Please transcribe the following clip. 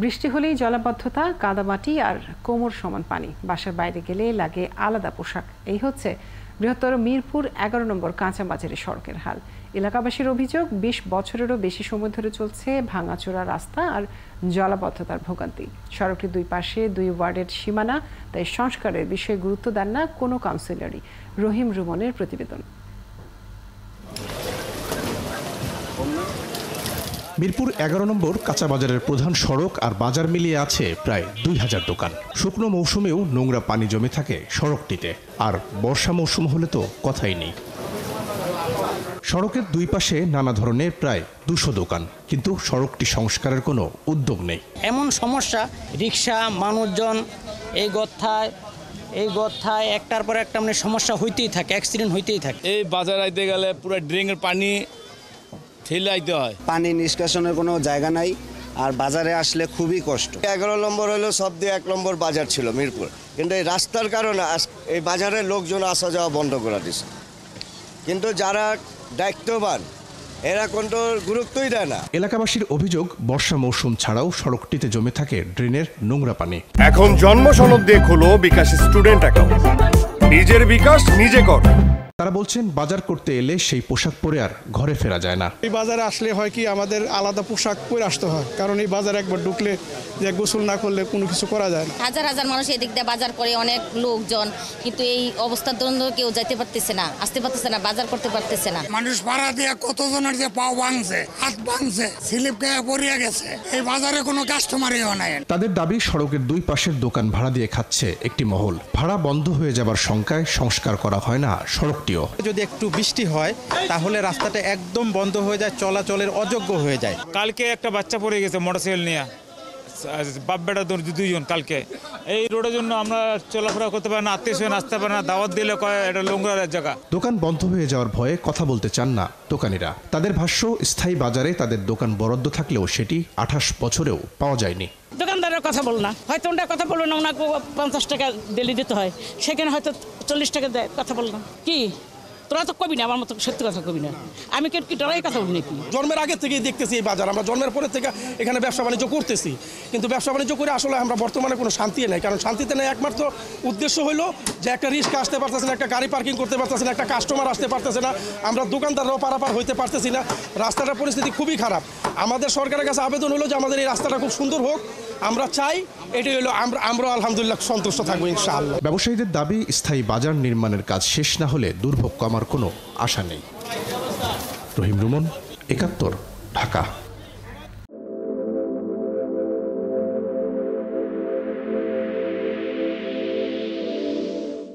বৃষ্টি হলেই জলাবদ্ধতা, কাদামাটি আর কোমর সমান পানি। বাসার বাইরে গেলে লাগে আলাদা পোশাক। এই হচ্ছে বৃহত্তর মিরপুর ১১ নম্বর কাঁচাবাজারের সড়কের হাল। এলাকাবাসীর অভিযোগ, ২০ বছরেরও বেশি সময় ধরে চলছে ভাঙাচোরা রাস্তা আর জলাবদ্ধতার ভোগান্তি। সড়কটির দুই পাশে ২ ওয়ার্ডের সীমানা, তাই সংস্কারের বিষয়ে গুরুত্ব দেন না কোনো কাউন্সিলরই। রহিম রুমনের প্রতিবেদন। মিরপুর ১১ নম্বর কাঁচাবাজারের প্রধান সড়ক আর বাজার মিলিয়ে আছে প্রায় ২,০০০ দোকান। শুকনো মৌসুমেও নোংরা পানি জমে থাকে সড়কটিতে, আর বর্ষা মৌসুম হলে তো কথাই নেই। সড়কের দুই পাশে নানা ধরনের প্রায় ২০০ দোকান, কিন্তু সড়কটি সংস্কারের কোনো উদ্যোগ নেই। এমন সমস্যা, রিক্সা মানুষজন এই গথায় একটার পর একটা মানে সমস্যা হইতেই থাকে, অ্যাক্সিডেন্ট হইতেই থাকে। এই বাজার আইতে গেলে পুরো ড্রেনের পানি ঠেলে আইতে হয়। পানি নিষ্কাশনের কোনো জায়গা নাই, আর বাজারে আসলে খুবই কষ্ট। ১১ নম্বর হলো সব দিয়ে ১ নম্বর বাজার ছিল মিরপুর, কিন্তু এই রাস্তার কারণে এই বাজারের লোকজন আসা যাওয়া বন্ধ করে দিচ্ছে। কিন্তু যারা দায়িত্ববান এরা কোনো গুরুত্বই দেয় না। এলাকাবাসীর অভিযোগ, বর্ষা মৌসুম ছাড়াও সড়কটিতে জমে থাকে ড্রেনের নোংরা পানি। এখন জন্ম সনদ দিয়ে খোলো বিকাশ স্টুডেন্ট অ্যাকাউন্ট। নিজের বিকাশ নিজে কর। তারা বলছেন, বাজার করতে এলে সেই পোশাক পরে আর ঘরে ফেরা যায় না। এই বাজারে আসলে হয় কি, আমাদের আলাদা পোশাক পরে আসতে হয়, কারণ এই বাজারে একবার ঢুকলে যে গোসল না করলে কোনো কিছু করা যায় না। হাজার হাজার মানুষ এদিক দিয়ে বাজার করে, অনেক লোকজন, কিন্তু এই অবস্থার জন্য কেউ যাইতে পারতেছে না, আসতে পারতেছে না, বাজার করতে পারতেছে না। মানুষ ভাড়া দিয়ে কতজনের যে পাও ভাঙছে, হাত ভাঙছে, স্লিপ গায়ে পড়িয়া গেছে। এই বাজারে কোনো কাস্টমারইও নাই। তাদের দাবি, সড়কের দুই পাশের দোকান ভাড়া দিয়ে খাচ্ছে একটি মহল। ভাড়া বন্ধ হয়ে যাবার শঙ্কায় সংস্কার করা হয় না সড়কটিও। যদি একটু বৃষ্টি হয় তাহলে রাস্তাটা একদম বন্ধ হয়ে যায়, চলাচলের অযোগ্য হয়ে যায়। কালকে একটা বাচ্চা পড়ে গেছে মোটরসাইকেল নিয়ে, বাপ বেটা দুইজন। কালকে এই রোডের জন্য আমরা চলাফেরা করতে পারি না, আত্মীয় আসতে পারে না, দাওয়াত দিলে কয় এটা নোংরার জায়গা। দোকান বন্ধ হয়ে যাওয়ার ভয়ে কথা বলতে চান না দোকানিরা। তাদের ভাষ্য, স্থায়ী বাজারে তাদের দোকান বরাদ্দ থাকলেও সেটি ২৮ বছরেও পাওয়া যায়নি। দোকানদারের কথা বল না, হয়তো ওটা কথা বলবো না, ওনাকে ৫০ টাকা ডেলি দিতে হয়, সেখানে হয়তো ৪০ টাকা দেয়, কথা বল না। কি তোরা তো কবি না, আমার মতো সত্যি কথা কবি না, আমি কি ডরাই কথা বলি নাকি? জন্মের আগে থেকেই দেখতেছি এই বাজার, আমরা জন্মের পরে থেকে এখানে ব্যবসা বাণিজ্য করতেছি, কিন্তু ব্যবসা বাণিজ্য করে আসলে আমরা বর্তমানে কোনো শান্তি নেই। কারণ শান্তিতে নেই একমাত্র উদ্দেশ্য হলো যে একটা রিস্কা আসতে পারতেছে না, একটা গাড়ি পার্কিং করতে পারতেছে না, একটা কাস্টমার আসতে পারতেছে না, আমরা দোকানদাররাও পারাপার হইতে পারতেছি না। রাস্তাটার পরিস্থিতি খুবই খারাপ। আমাদের সরকারের কাছে আবেদন হলো যে আমাদের এই রাস্তাটা খুব সুন্দর হোক, আমরা চাই। এটাই হলো আমরা আলহামদুলিল্লাহ সন্তুষ্ট থাকবো ইনশাআল্লাহ। ব্যবসায়ীদের দাবি, স্থায়ী বাজার নির্মাণের কাজ শেষ না হলে দুর্ভোগ কমার কোনো আশা নেই। রহিম রুমন, ৭১, ঢাকা।